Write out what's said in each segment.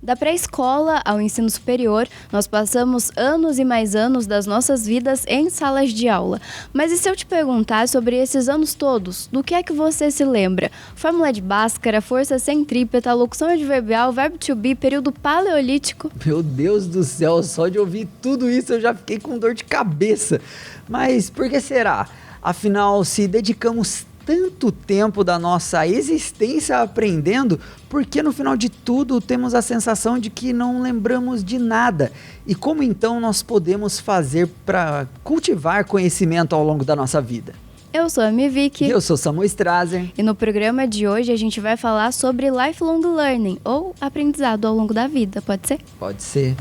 Da pré-escola ao ensino superior, nós passamos anos e mais anos das nossas vidas em salas de aula. Mas e se eu te perguntar sobre esses anos todos, do que é que você se lembra? Fórmula de Bhaskara, força centrípeta, locução adverbial, verbo to be, período paleolítico? Meu Deus do céu, só de ouvir tudo isso eu já fiquei com dor de cabeça. Mas por que será? Afinal, se dedicamos tanto tempo da nossa existência aprendendo, porque no final de tudo temos a sensação de que não lembramos de nada. E como então nós podemos fazer para cultivar conhecimento ao longo da nossa vida? Eu sou a Miviki. Eu sou Samuel Strazer. E no programa de hoje a gente vai falar sobre lifelong learning, ou aprendizado ao longo da vida, pode ser? Pode ser.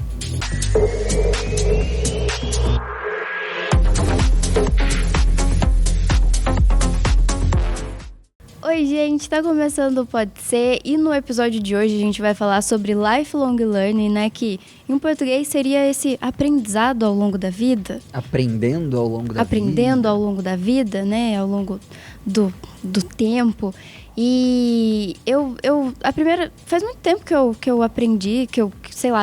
Oi gente, tá começando o Pode Ser e no episódio de hoje a gente vai falar sobre lifelong learning, né, que em português seria esse aprendizado ao longo da vida. Aprendendo ao longo da vida. Aprendendo ao longo da vida, né, ao longo do tempo. E faz muito tempo que eu aprendi,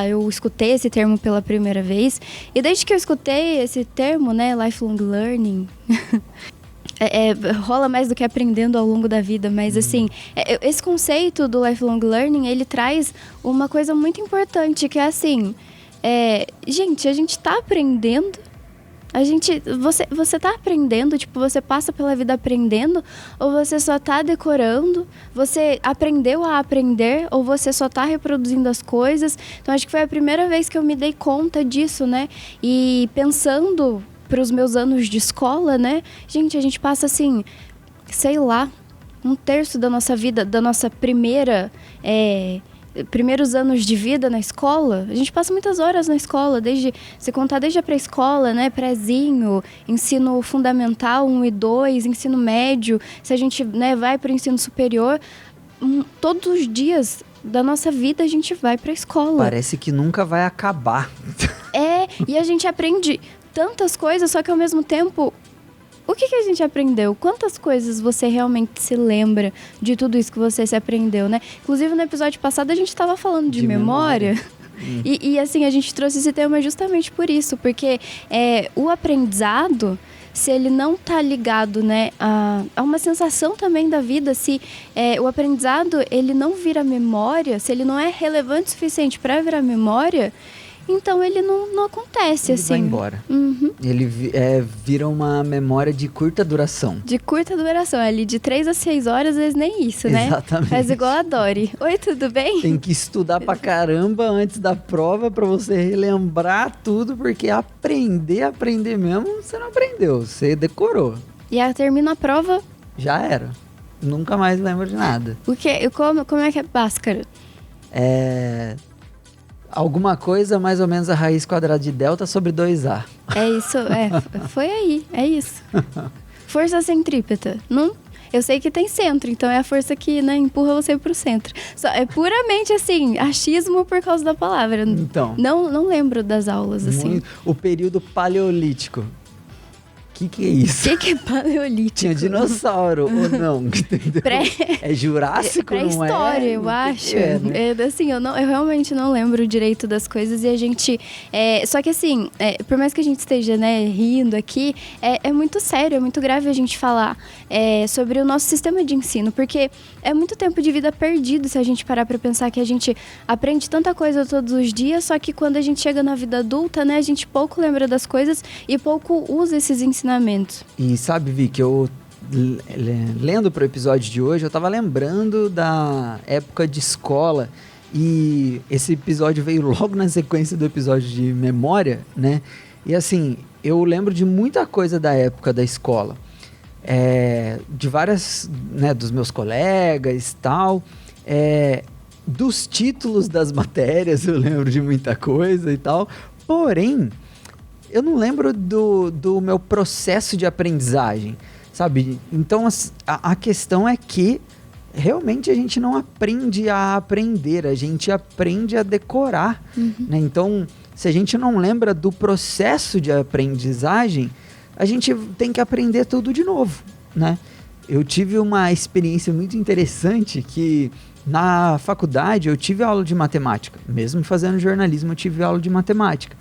eu escutei esse termo pela primeira vez. E desde que eu escutei esse termo, né, lifelong learning... rola mais do que aprendendo ao longo da vida, mas assim, esse conceito do lifelong learning, ele traz uma coisa muito importante, que é assim, gente, a gente tá aprendendo, você tá aprendendo, tipo, você passa pela vida aprendendo, ou você só tá decorando, você aprendeu a aprender, ou você só tá reproduzindo as coisas. Então acho que foi a primeira vez que eu me dei conta disso, né, e pensando para os meus anos de escola, né? Gente, a gente passa assim, sei lá, um terço da nossa vida, da nossa primeiros anos de vida na escola. A gente passa muitas horas na escola, desde a pré-escola, né? Prézinho, ensino fundamental 1 e 2, ensino médio. Se a gente, né, vai para o ensino superior, todos os dias da nossa vida a gente vai para a escola. Parece que nunca vai acabar. E a gente aprende tantas coisas, só que ao mesmo tempo, o que a gente aprendeu? Quantas coisas você realmente se lembra de tudo isso que você se aprendeu, né? Inclusive, no episódio passado, a gente estava falando de memória. E assim, a gente trouxe esse tema justamente por isso, porque o aprendizado, se ele não tá ligado, né, a uma sensação também da vida, se o aprendizado, ele não vira memória, se ele não é relevante o suficiente para virar memória, então ele não acontece, ele assim. Vai embora. Uhum. Ele vira uma memória de curta duração. De curta duração, ali de 3 a 6 horas, às vezes nem isso, né? Exatamente. Faz igual a Dory. Oi, tudo bem? Tem que estudar pra caramba antes da prova pra você relembrar tudo, porque aprender mesmo, você não aprendeu, você decorou. E aí termina a prova... Já era. Nunca mais lembro de nada. Como é que é Bhaskara? Alguma coisa mais ou menos a raiz quadrada de delta sobre 2A. É isso, foi aí, é isso. Força centrípeta. Eu sei que tem centro, então é a força que, né, empurra você pro centro. É puramente, assim, achismo por causa da palavra. Então. Não lembro das aulas, assim. O período paleolítico. O que é isso? O que é paleolítico? Tinha dinossauro ou não? É Jurássico, não é? Pré-história, eu acho. Né? Assim, eu realmente não lembro direito das coisas e a gente... só que assim, por mais que a gente esteja, né, rindo aqui, é muito sério, é muito grave a gente falar sobre o nosso sistema de ensino, porque é muito tempo de vida perdido se a gente parar pra pensar que a gente aprende tanta coisa todos os dias, só que quando a gente chega na vida adulta, né, a gente pouco lembra das coisas e pouco usa esses ensinamentos. E sabe, Vicky, eu lendo pro episódio de hoje, eu tava lembrando da época de escola e esse episódio veio logo na sequência do episódio de memória, né? E assim, eu lembro de muita coisa da época da escola, de várias, né, dos meus colegas e tal, dos títulos das matérias eu lembro de muita coisa e tal, porém... eu não lembro do meu processo de aprendizagem, sabe? Então, a questão é que realmente a gente não aprende a aprender, a gente aprende a decorar, né? Então, se a gente não lembra do processo de aprendizagem, a gente tem que aprender tudo de novo, né? Eu tive uma experiência muito interessante que Na faculdade eu tive aula de matemática, mesmo fazendo jornalismo eu tive aula de matemática.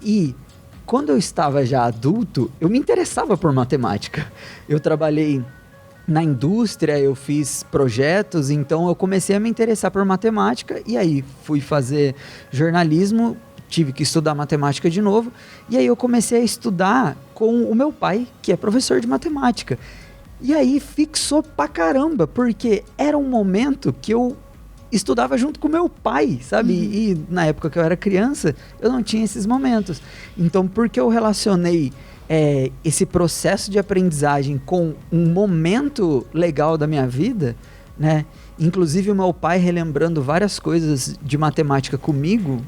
E quando eu estava já adulto, eu me interessava por matemática. Eu trabalhei na indústria, eu fiz projetos, então eu comecei a me interessar por matemática e aí fui fazer jornalismo, tive que estudar matemática de novo e aí eu comecei a estudar com o meu pai, que é professor de matemática. E aí fixou pra caramba, porque era um momento que eu estudava junto com meu pai, sabe? E na época que eu era criança, eu não tinha esses momentos. Então, porque eu relacionei esse processo de aprendizagem com um momento legal da minha vida, né? Inclusive o meu pai relembrando várias coisas de matemática comigo,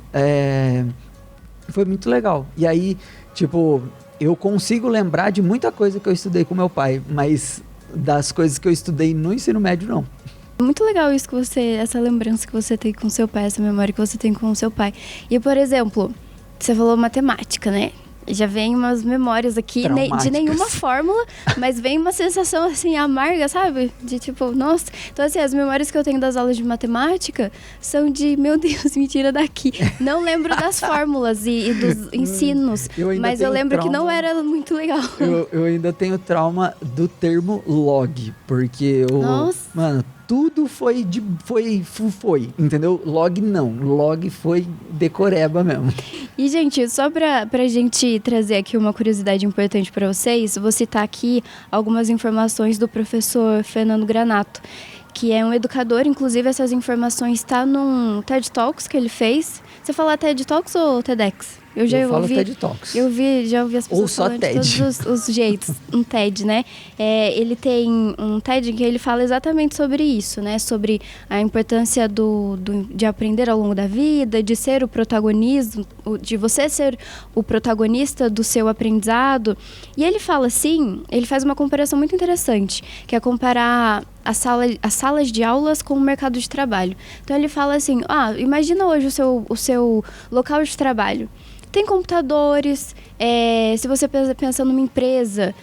foi muito legal. E aí, tipo, eu consigo lembrar de muita coisa que eu estudei com meu pai, mas das coisas que eu estudei no ensino médio, não. Muito legal isso que essa lembrança que você tem com seu pai, essa memória que você tem com o seu pai. E, por exemplo, você falou matemática, né? Já vem umas memórias aqui, de nenhuma fórmula, mas vem uma sensação assim amarga, sabe? De tipo, nossa. Então assim, as memórias que eu tenho das aulas de matemática são de, meu Deus, me tira daqui. Não lembro das fórmulas e dos ensinos, mas eu lembro que não era muito legal. Eu ainda tenho trauma do termo log, porque mano, tudo foi, entendeu? Log não, log foi decoreba mesmo. E, gente, só pra gente trazer aqui uma curiosidade importante para vocês, vou citar aqui algumas informações do professor Fernando Granato, que é um educador. Inclusive, essas informações estão num TED Talks que ele fez. Você fala TED Talks ou TEDx? Eu falo TED Talks. Já ouvi as pessoas falando de todos os jeitos. Um TED, né? Ele tem um TED em que ele fala exatamente sobre isso, né? Sobre a importância de aprender ao longo da vida, de ser o protagonismo, de você ser o protagonista do seu aprendizado. E ele fala assim, ele faz uma comparação muito interessante, que é comparar as salas de aulas com o mercado de trabalho. Então ele fala assim, imagina hoje o seu local de trabalho. Tem computadores, se você pensa numa empresa,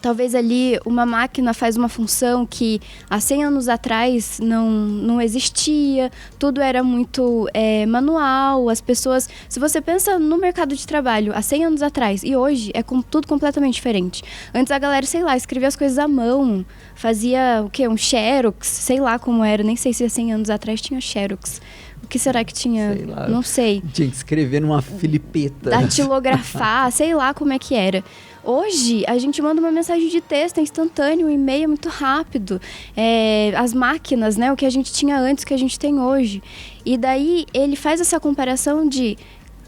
talvez ali uma máquina faz uma função que há 100 anos atrás não existia, tudo era muito manual, as pessoas... Se você pensa no mercado de trabalho há 100 anos atrás e hoje, tudo completamente diferente. Antes a galera, sei lá, escrevia as coisas à mão, fazia o quê? Um xerox, sei lá como era, nem sei se há 100 anos atrás tinha xerox. O que será que tinha? Sei lá, não sei. Tinha que escrever numa filipeta. Datilografar, sei lá como é que era. Hoje, a gente manda uma mensagem de texto, é instantâneo, o e-mail é muito rápido. As máquinas, né? O que a gente tinha antes, o que a gente tem hoje. E daí, ele faz essa comparação de...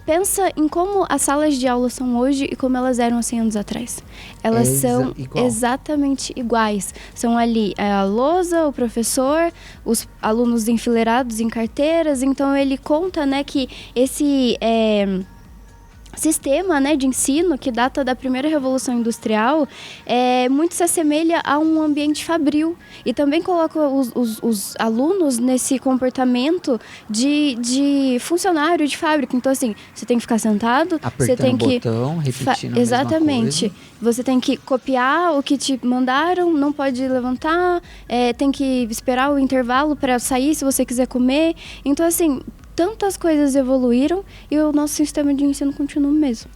Pensa em como as salas de aula são hoje e como elas eram há 100 anos atrás. Elas são exatamente iguais. São ali a lousa, o professor, os alunos enfileirados em carteiras. Então, ele conta, né, que esse... sistema, né, de ensino que data da primeira revolução industrial muito se assemelha a um ambiente fabril e também coloca os alunos nesse comportamento de funcionário de fábrica. Então assim, você tem que ficar sentado, você tem que botão, repetindo exatamente, você tem que copiar o que te mandaram, não pode levantar, tem que esperar o intervalo para sair se você quiser comer. Então assim, tantas coisas evoluíram e o nosso sistema de ensino continua o mesmo.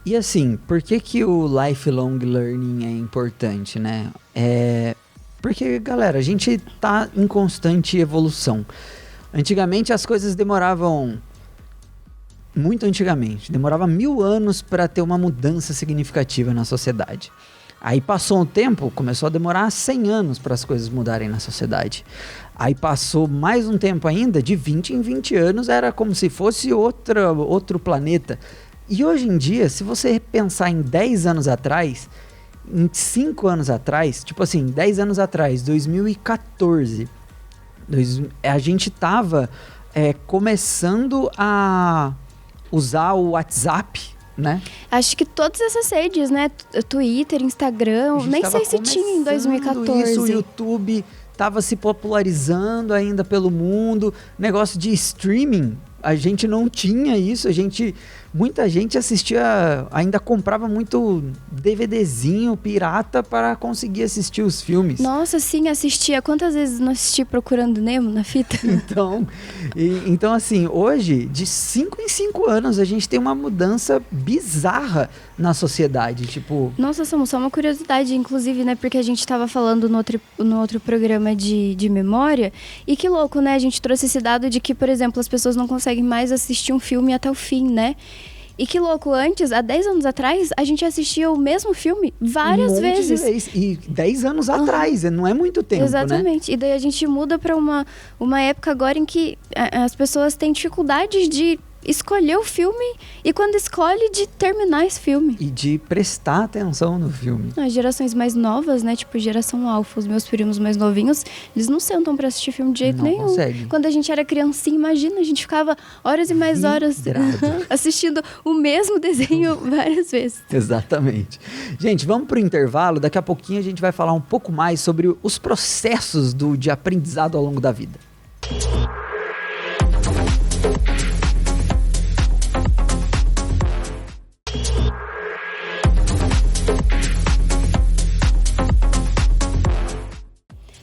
E assim, por que o lifelong learning é importante, né? Porque, galera, a gente tá em constante evolução. Antigamente as coisas demoravam... Muito antigamente. Demorava 1000 anos para ter uma mudança significativa na sociedade. Aí passou um tempo, começou a demorar 100 anos para as coisas mudarem na sociedade. Aí passou mais um tempo ainda, de 20 em 20 anos, era como se fosse outro planeta. E hoje em dia, se você pensar em 10 anos atrás, em 5 anos atrás, tipo assim, 10 anos atrás, 2014, a gente tava começando a usar o WhatsApp, né? Acho que todas essas redes, né? Twitter, Instagram, nem sei se tinha em 2014. Isso, o YouTube estava se popularizando ainda pelo mundo. Negócio de streaming, a gente não tinha isso. A gente muita gente assistia, ainda comprava muito DVDzinho pirata para conseguir assistir os filmes. Nossa, sim, assistia. Quantas vezes não assisti Procurando Nemo na fita? Então, assim, hoje, de 5 em 5 anos, a gente tem uma mudança bizarra na sociedade, tipo... Nossa, Samu, só uma curiosidade, inclusive, né, porque a gente tava falando no outro programa de memória, e que louco, né, a gente trouxe esse dado de que, por exemplo, as pessoas não conseguem mais assistir um filme até o fim, né? E que louco, antes, há 10 anos atrás, a gente assistia o mesmo filme várias vezes. E 10 anos atrás, não é muito tempo, exatamente. Né? E daí a gente muda para uma época agora em que as pessoas têm dificuldades de escolher o filme e quando escolhe de terminar esse filme. E de prestar atenção no filme. As gerações mais novas, né, tipo geração alfa, os meus primos mais novinhos, eles não sentam pra assistir filme de jeito nenhum. Consegue. Quando a gente era criancinha, imagina, a gente ficava horas e mais horas assistindo o mesmo desenho várias vezes. Exatamente. Gente, vamos pro intervalo, daqui a pouquinho a gente vai falar um pouco mais sobre os processos de aprendizado ao longo da vida.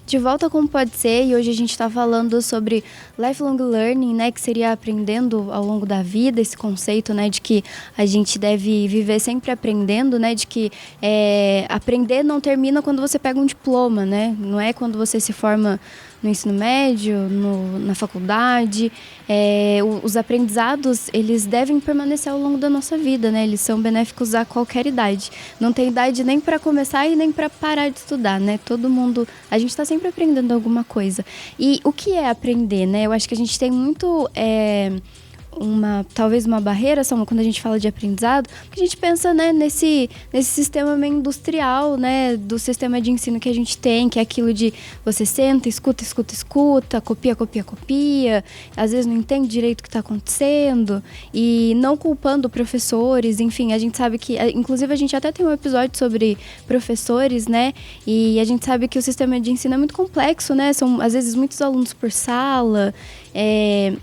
De volta como pode ser, e hoje a gente está falando sobre lifelong learning, né, que seria aprendendo ao longo da vida, esse conceito, né, de que a gente deve viver sempre aprendendo, né, de que aprender não termina quando você pega um diploma, né, não é quando você se forma no ensino médio, na faculdade. Os aprendizados, eles devem permanecer ao longo da nossa vida, né? Eles são benéficos a qualquer idade. Não tem idade nem para começar e nem para parar de estudar, né? Todo mundo, a gente está sempre aprendendo alguma coisa. E o que é aprender, né? Eu acho que a gente tem muito... talvez uma barreira, só quando a gente fala de aprendizado, que a gente pensa, né, nesse sistema meio industrial, né, do sistema de ensino que a gente tem, que é aquilo de você senta, escuta, copia, às vezes não entende direito o que está acontecendo, e não culpando professores, enfim, a gente sabe que, inclusive a gente até tem um episódio sobre professores, né, e a gente sabe que o sistema de ensino é muito complexo, né, são às vezes muitos alunos por sala,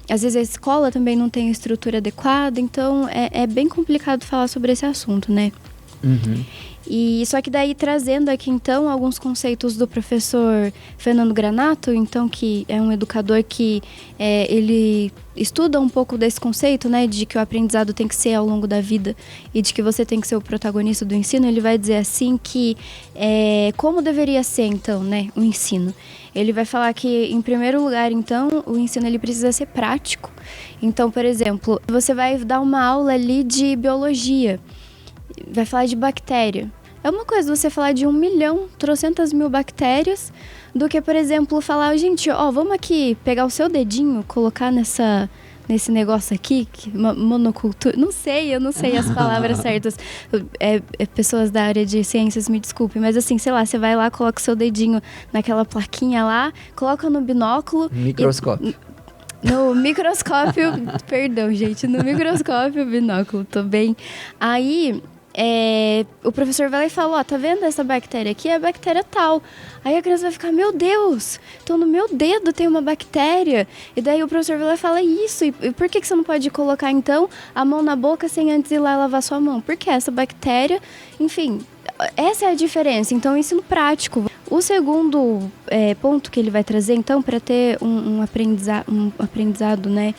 às vezes a escola também não tem a estrutura adequada, então é bem complicado falar sobre esse assunto, né? Uhum. E só que daí trazendo aqui então alguns conceitos do professor Fernando Granato, então que é um educador que ele estuda um pouco desse conceito, né, de que o aprendizado tem que ser ao longo da vida e de que você tem que ser o protagonista do ensino. Ele vai dizer assim que como deveria ser então, né, o ensino. Ele vai falar que, em primeiro lugar, então, o ensino ele precisa ser prático. Então, por exemplo, você vai dar uma aula ali de biologia, vai falar de bactéria. É uma coisa você falar de 1 milhão, 300.000 bactérias, do que, por exemplo, falar, gente, vamos aqui pegar o seu dedinho, colocar nesse negócio aqui, monocultura, eu não sei as palavras certas. Pessoas da área de ciências, me desculpem, mas assim, sei lá, você vai lá, coloca o seu dedinho naquela plaquinha lá, coloca no binóculo... Microscópio. No microscópio, perdão, gente, no microscópio, binóculo, tô bem. Aí... o professor vai lá e fala, tá vendo essa bactéria aqui? É a bactéria tal. Aí a criança vai ficar, meu Deus, então no meu dedo tem uma bactéria. E daí o professor vai lá e fala isso. E por que você não pode colocar, então, a mão na boca sem antes ir lá lavar sua mão? Porque essa bactéria, enfim, essa é a diferença. Então, ensino prático. O segundo ponto que ele vai trazer, então, para ter um aprendizado, né,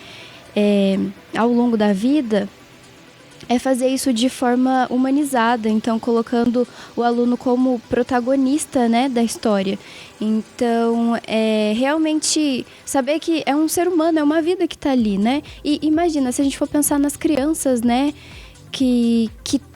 ao longo da vida... é fazer isso de forma humanizada, então colocando o aluno como protagonista, né, da história. Então, realmente saber que é um ser humano, é uma vida que está ali, né? E imagina, se a gente for pensar nas crianças, né, que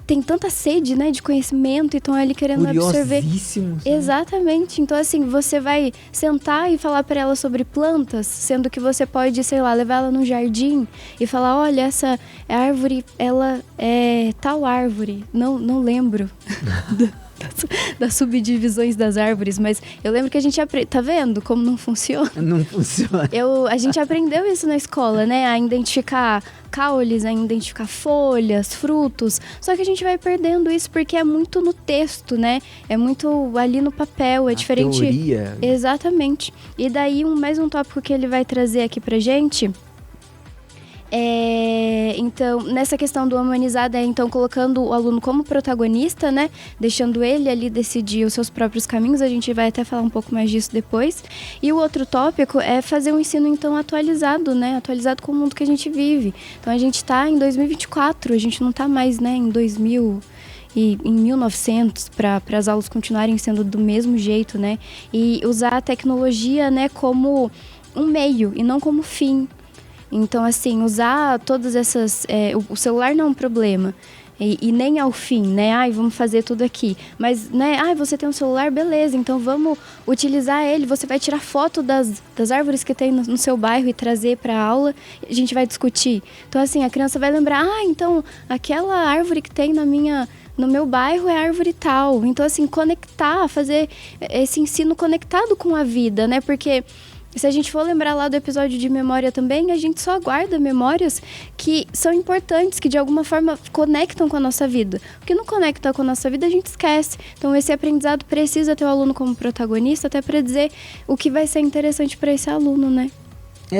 tem tanta sede, né, de conhecimento e estão ali querendo absorver. Né? Exatamente. Então, assim, você vai sentar e falar para ela sobre plantas, sendo que você pode, sei lá, levar ela no jardim e falar, olha, essa árvore, ela é tal árvore. Não lembro das subdivisões das árvores, mas eu lembro que a gente tá vendo como não funciona? Não funciona. A gente aprendeu isso na escola, né? A identificar caules, a identificar folhas, frutos. Só que a gente vai perdendo isso porque é muito no texto, né? É muito ali no papel, é diferente. Teoria. Exatamente. E daí mais um tópico que ele vai trazer aqui pra gente Então, nessa questão do humanizado, então colocando o aluno como protagonista, né? Deixando ele ali decidir os seus próprios caminhos. A gente vai até falar um pouco mais disso depois. E o outro tópico é fazer um ensino, então, atualizado, né? Atualizado com o mundo que a gente vive. Então, a gente está em 2024, a gente não está mais, né, em 2000 e em 1900 para as aulas continuarem sendo do mesmo jeito, né? E usar a tecnologia, né, como um meio e não como fim. Então, assim, usar todas essas... o celular não é um problema. E nem ao fim, né? Ai, vamos fazer tudo aqui. Mas, né? Ai, você tem um celular, beleza. Então, vamos utilizar ele. Você vai tirar foto das árvores que tem no seu bairro e trazer para a aula. A gente vai discutir. Então, assim, a criança vai lembrar... então, aquela árvore que tem no meu bairro é árvore tal. Então, assim, conectar, fazer esse ensino conectado com a vida, né? Porque... se a gente for lembrar lá do episódio de memória também, a gente só guarda memórias que são importantes, que de alguma forma conectam com a nossa vida. O que não conecta com a nossa vida, a gente esquece. Então, esse aprendizado precisa ter o aluno como protagonista, até para dizer o que vai ser interessante para esse aluno, né?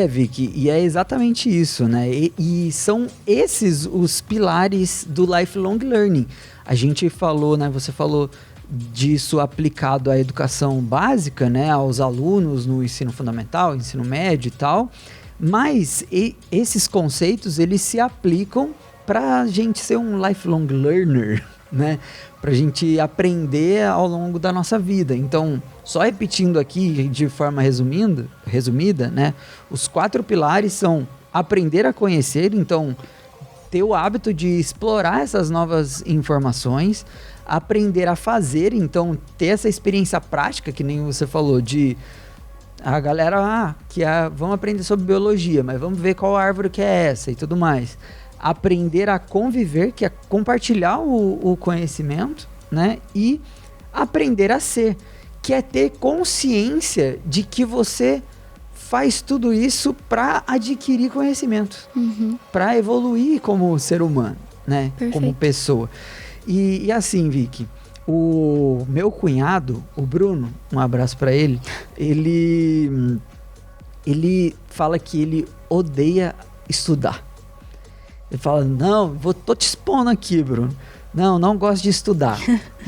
Vicky, e é exatamente isso, né? E são esses os pilares do lifelong learning. A gente falou, né? Você falou disso aplicado à educação básica, né, aos alunos no ensino fundamental, ensino médio e tal, mas esses conceitos, eles se aplicam para a gente ser um lifelong learner, né, para a gente aprender ao longo da nossa vida. Então, só repetindo aqui de forma resumida, né, os 4 pilares são aprender a conhecer, então ter o hábito de explorar essas novas informações, aprender a fazer, então ter essa experiência prática, que nem você falou, de a galera, vamos aprender sobre biologia, mas vamos ver qual árvore que é essa e tudo mais. Aprender a conviver, que é compartilhar o conhecimento, né? E aprender a ser, que é ter consciência de que você faz tudo isso para adquirir conhecimento, para evoluir como ser humano, né? Perfeito. Como pessoa. E assim, Vicky, o meu cunhado, o Bruno, um abraço pra ele, ele fala que ele odeia estudar. Ele fala, tô te expondo aqui, Bruno. Não gosto de estudar.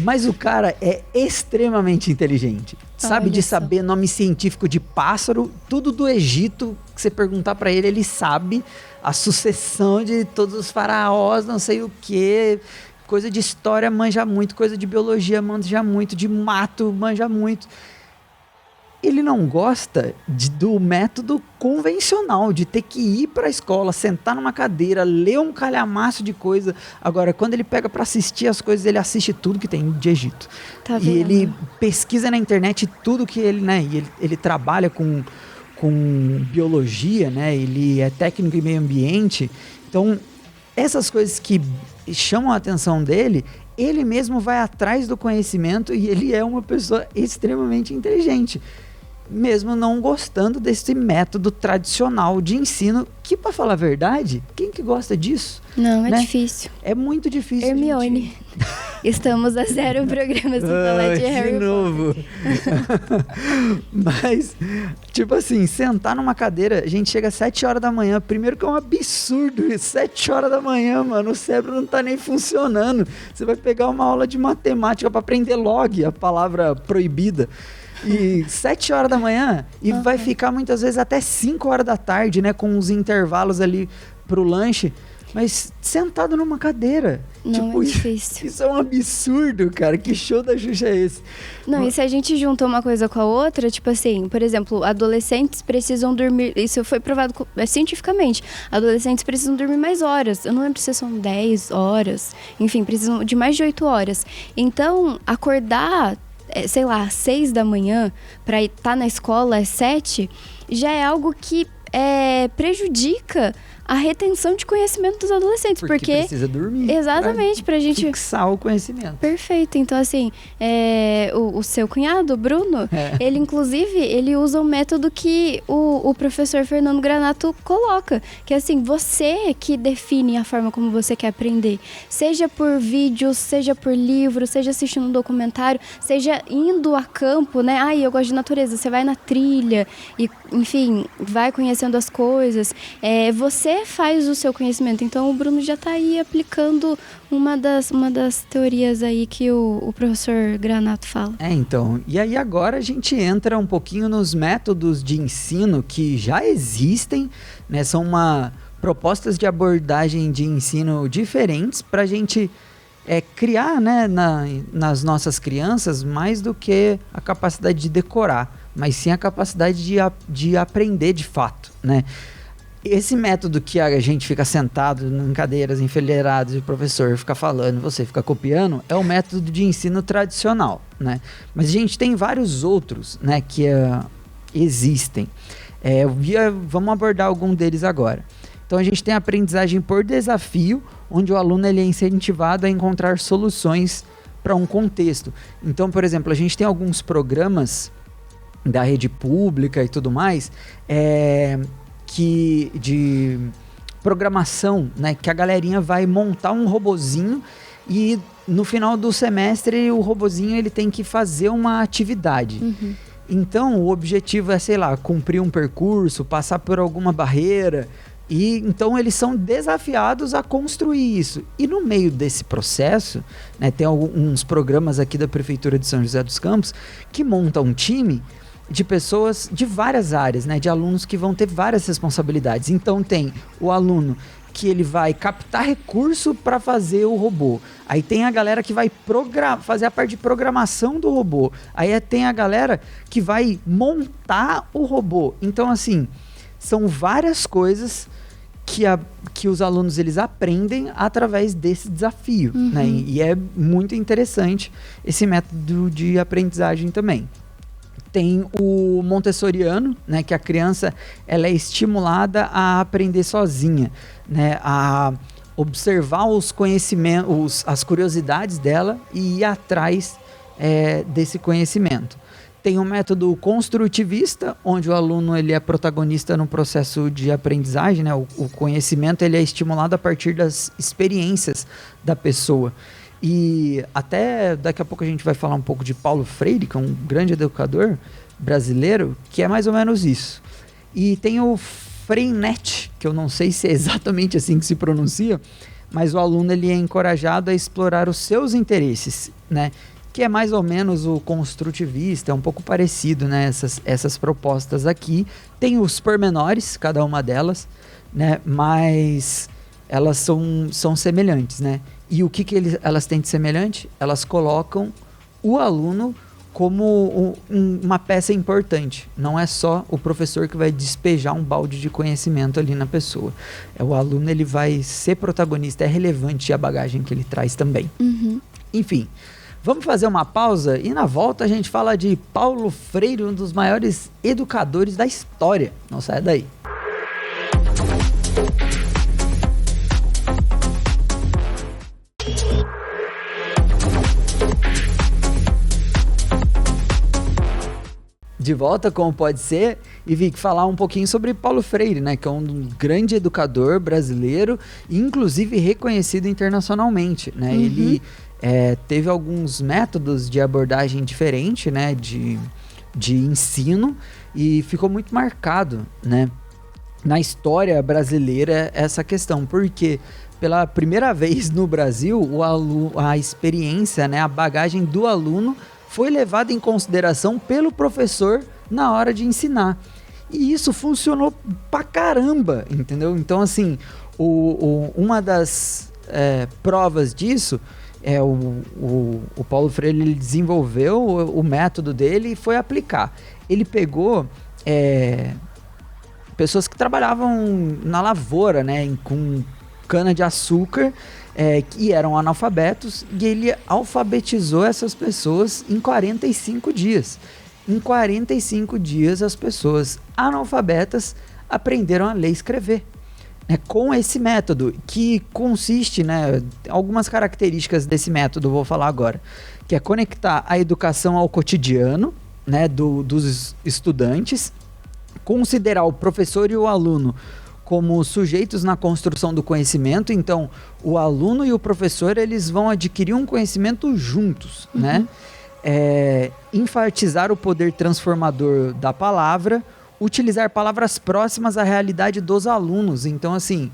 Mas o cara é extremamente inteligente. Sabe de saber nome científico de pássaro, tudo do Egito, que você perguntar pra ele, ele sabe a sucessão de todos os faraós, não sei o quê. Coisa de história manja muito, coisa de biologia manja muito, de mato manja muito. Ele não gosta do método convencional, de ter que ir para a escola, sentar numa cadeira, ler um calhamaço de coisa. Agora, quando ele pega para assistir as coisas, ele assiste tudo que tem de Egito. Tá e vendo? ele pesquisa na internet tudo que ele, né? E ele trabalha com biologia, né? Ele é técnico em meio ambiente. Então, essas coisas que chamam a atenção dele, ele mesmo vai atrás do conhecimento e ele é uma pessoa extremamente inteligente, mesmo não gostando desse método tradicional de ensino, que, para falar a verdade, quem que gosta disso? Não, é né? difícil. É muito difícil. Hermione. Estamos a 0 programas do falar de Harry novo. Mas, tipo assim, sentar numa cadeira, a gente chega às 7 horas da manhã. Primeiro que é um absurdo, 7 horas da manhã, mano, o cérebro não tá nem funcionando. Você vai pegar uma aula de matemática para aprender log, a palavra proibida. E 7 horas da manhã e vai ficar muitas vezes até 5 horas da tarde, né? Com os intervalos ali pro lanche. Mas sentado numa cadeira. Não, tipo, é difícil. Isso é um absurdo, cara. Que show da Xuxa é esse? Não, e se a gente junta uma coisa com a outra, tipo assim, por exemplo, adolescentes precisam dormir, isso foi provado cientificamente, adolescentes precisam dormir mais horas, eu não lembro se são 10 horas, enfim, precisam de mais de 8 horas. Então, acordar, sei lá, às 6 da manhã, pra estar na escola às 7, já é algo que prejudica a retenção de conhecimento dos adolescentes, porque precisa dormir. Exatamente, pra gente fixar o conhecimento. Perfeito. Então, assim, o seu cunhado, o Bruno, ele, inclusive, ele usa um método que o professor Fernando Granato coloca, que é assim, você que define a forma como você quer aprender, seja por vídeos, seja por livro, seja assistindo um documentário, seja indo a campo, né? Eu gosto de natureza, você vai na trilha e, enfim, vai conhecendo acontecendo as coisas. Você faz o seu conhecimento. Então, o Bruno já está aí aplicando uma das teorias aí que o professor Granato fala. Então. E aí agora a gente entra um pouquinho nos métodos de ensino que já existem, né? São propostas de abordagem de ensino diferentes para a gente criar, né, nas nossas crianças mais do que a capacidade de decorar, mas sim a capacidade de aprender de fato, né? Esse método que a gente fica sentado em cadeiras enfileiradas e o professor fica falando, você fica copiando, é o método de ensino tradicional, né? Mas a gente tem vários outros, né, que existem. Vamos abordar algum deles agora. Então a gente tem a aprendizagem por desafio, onde o aluno ele é incentivado a encontrar soluções para um contexto. Então, por exemplo, a gente tem alguns programas da rede pública e tudo mais, de programação, né, que a galerinha vai montar um robozinho e no final do semestre o robozinho ele tem que fazer uma atividade. Uhum. Então o objetivo é, sei lá, cumprir um percurso, passar por alguma barreira. E então eles são desafiados a construir isso. E no meio desse processo, né, tem alguns programas aqui da Prefeitura de São José dos Campos que montam um time de pessoas de várias áreas, né, de alunos que vão ter várias responsabilidades. Então tem o aluno que ele vai captar recurso para fazer o robô. Aí tem a galera que vai fazer a parte de programação do robô. Aí tem a galera que vai montar o robô. Então, assim, são várias coisas que os alunos eles aprendem através desse desafio, uhum, né? E é muito interessante esse método de aprendizagem também. Tem o montessoriano, né, que a criança ela é estimulada a aprender sozinha, né, a observar os conhecimentos, as curiosidades dela e ir atrás desse conhecimento. Tem um método construtivista, onde o aluno ele é protagonista no processo de aprendizagem, né? O conhecimento ele é estimulado a partir das experiências da pessoa. E até daqui a pouco a gente vai falar um pouco de Paulo Freire, que é um grande educador brasileiro, que é mais ou menos isso. E tem o Freinet, que eu não sei se é exatamente assim que se pronuncia, mas o aluno ele é encorajado a explorar os seus interesses, né? Que é mais ou menos o construtivista, é um pouco parecido, né? Essas propostas aqui. Tem os pormenores, cada uma delas, né? Mas elas são semelhantes, né? E o que elas têm de semelhante? Elas colocam o aluno como uma peça importante. Não é só o professor que vai despejar um balde de conhecimento ali na pessoa. O aluno ele vai ser protagonista, é relevante a bagagem que ele traz também. Uhum. Enfim, vamos fazer uma pausa e na volta a gente fala de Paulo Freire, um dos maiores educadores da história. Não saia daí. De volta, como pode ser, e vi que falar um pouquinho sobre Paulo Freire, né, que é um grande educador brasileiro, inclusive reconhecido internacionalmente, né? Uhum. Ele teve alguns métodos de abordagem diferente, né, de ensino, e ficou muito marcado, né, na história brasileira essa questão, porque pela primeira vez no Brasil a experiência, né, a bagagem do aluno foi levado em consideração pelo professor na hora de ensinar. E isso funcionou pra caramba, entendeu? Então, assim, uma das provas disso é o Paulo Freire ele desenvolveu o método dele e foi aplicar. Ele pegou pessoas que trabalhavam na lavoura, né, com cana-de-açúcar, que eram analfabetos, e ele alfabetizou essas pessoas em 45 dias. Em 45 dias, as pessoas analfabetas aprenderam a ler e escrever, né, com esse método, que consiste, né, algumas características desse método, vou falar agora, que é conectar a educação ao cotidiano, né, dos estudantes, considerar o professor e o aluno como sujeitos na construção do conhecimento. Então, o aluno e o professor, eles vão adquirir um conhecimento juntos, uhum, né? Enfatizar o poder transformador da palavra, utilizar palavras próximas à realidade dos alunos. Então, assim,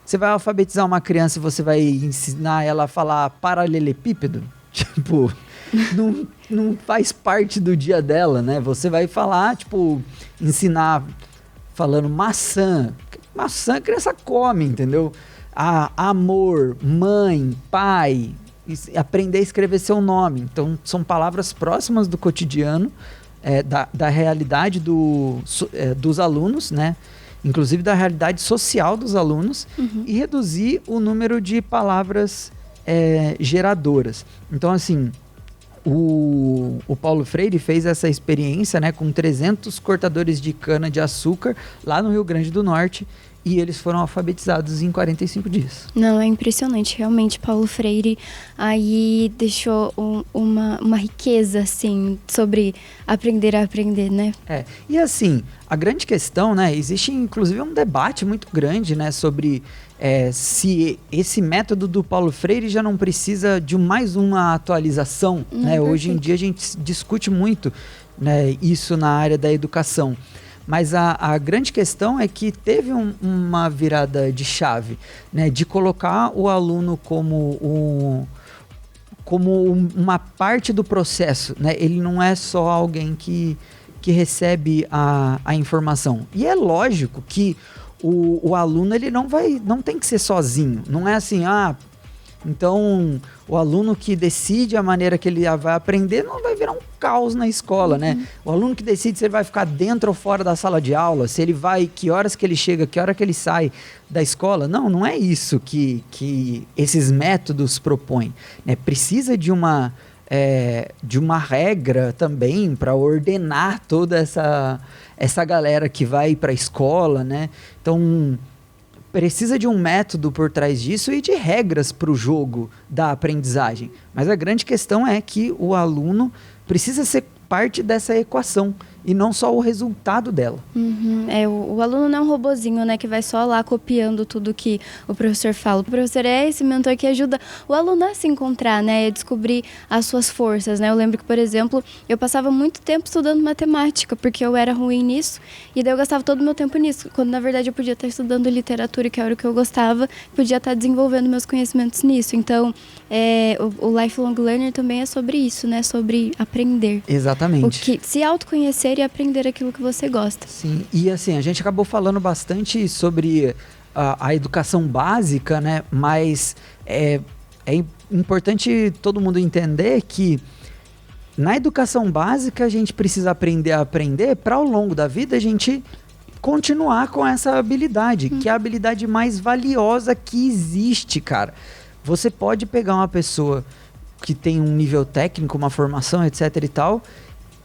você vai alfabetizar uma criança e você vai ensinar ela a falar paralelepípedo? Tipo, não faz parte do dia dela, né? Você vai falar, tipo, ensinar falando maçã. Maçã a criança come, entendeu? Amor, mãe, pai, aprender a escrever seu nome. Então, são palavras próximas do cotidiano, da realidade dos alunos, né? Inclusive da realidade social dos alunos, e reduzir o número de palavras geradoras. Então, assim, o Paulo Freire fez essa experiência, né, com 300 cortadores de cana-de-açúcar lá no Rio Grande do Norte, e eles foram alfabetizados em 45 dias. Não, é impressionante. Realmente, Paulo Freire aí deixou uma riqueza, assim, sobre aprender a aprender, né? E assim, a grande questão, né, existe inclusive um debate muito grande, né, sobre se esse método do Paulo Freire já não precisa de mais uma atualização, né? Hoje em dia a gente discute muito, né, isso na área da educação. Mas a grande questão é que teve uma virada de chave, né, de colocar o aluno como uma parte do processo, né? Ele não é só alguém que recebe a informação. E é lógico que o aluno ele não tem que ser sozinho. Não é assim, então o aluno que decide a maneira que ele vai aprender não vai virar um caos na escola, né? O aluno que decide se ele vai ficar dentro ou fora da sala de aula, se ele vai, que horas que ele chega, que hora que ele sai da escola. Não é isso que esses métodos propõem, né? Precisa de uma regra também para ordenar toda essa galera que vai para a escola, né? Então, precisa de um método por trás disso e de regras para o jogo da aprendizagem. Mas a grande questão é que o aluno precisa ser parte dessa equação e não só o resultado dela. O aluno não é um robozinho, né, que vai só lá copiando tudo que o professor fala. O professor é esse mentor que ajuda o aluno a se encontrar, né, a descobrir as suas forças, né. Eu lembro que, por exemplo, eu passava muito tempo estudando matemática, porque eu era ruim nisso, e daí eu gastava todo o meu tempo nisso, quando na verdade eu podia estar estudando literatura, que era o que eu gostava, podia estar desenvolvendo meus conhecimentos nisso. Então, o Lifelong Learner também é sobre isso, né, sobre aprender. Exatamente. Se autoconhecer e aprender aquilo que você gosta. Sim, e assim, a gente acabou falando bastante sobre a educação básica, né? Mas é importante todo mundo entender que na educação básica a gente precisa aprender a aprender para ao longo da vida a gente continuar com essa habilidade, que é a habilidade mais valiosa que existe, cara. Você pode pegar uma pessoa que tem um nível técnico, uma formação, etc e tal,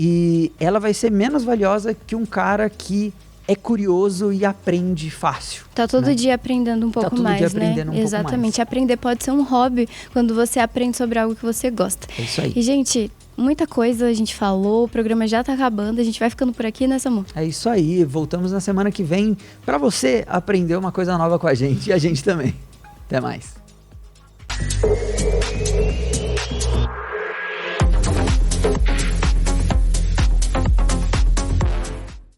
e ela vai ser menos valiosa que um cara que é curioso e aprende fácil. Tá todo dia aprendendo um pouco mais, né? Exatamente. Aprender pode ser um hobby quando você aprende sobre algo que você gosta. É isso aí. E, gente, muita coisa a gente falou, o programa já tá acabando, a gente vai ficando por aqui, né, Samu? É isso aí. Voltamos na semana que vem para você aprender uma coisa nova com a gente e a gente também. Até mais.